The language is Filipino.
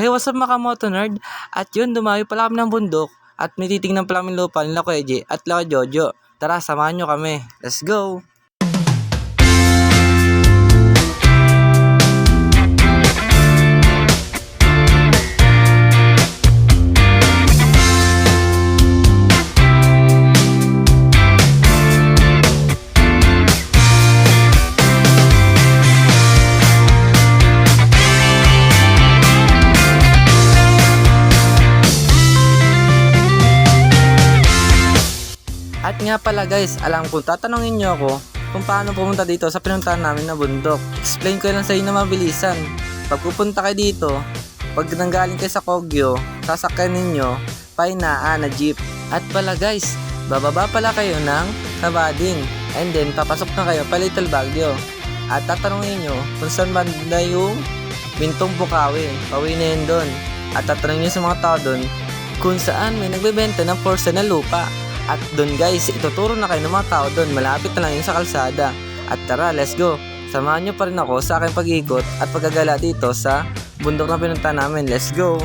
Hey, what's up mga moto nerd? At yun, dumayo pala kami ng bundok at may titignan pala kami lupa nila Kuya J at Lola Jojo. Tara, samahan nyo kami. Let's go! At nga pala guys, alam ko tatanungin nyo ako kung paano pumunta dito sa pinuntahan namin na bundok. Explain ko lang sa inyo na mabilisan. Pag pupunta kayo dito, pag nanggaling kayo sa Kogyo, sasakyan ninyo painaan na jeep. At pala guys, bababa pala kayo ng Kabading and then papasok na kayo pa Little Baguio. At tatanungin nyo kung saan banda yung Bintong Bukawi. Pauwi na yun doon. At tatanungin nyo sa mga tao doon kung saan may nagbebenta ng porsa na lupa. At doon guys, ituturo na kayo ng mga tao doon. Malapit na lang yun sa kalsada. At tara, let's go. Samahan nyo pa rin ako sa aking pag-ikot at paggagala dito sa bundok na pinunta namin. Let's go!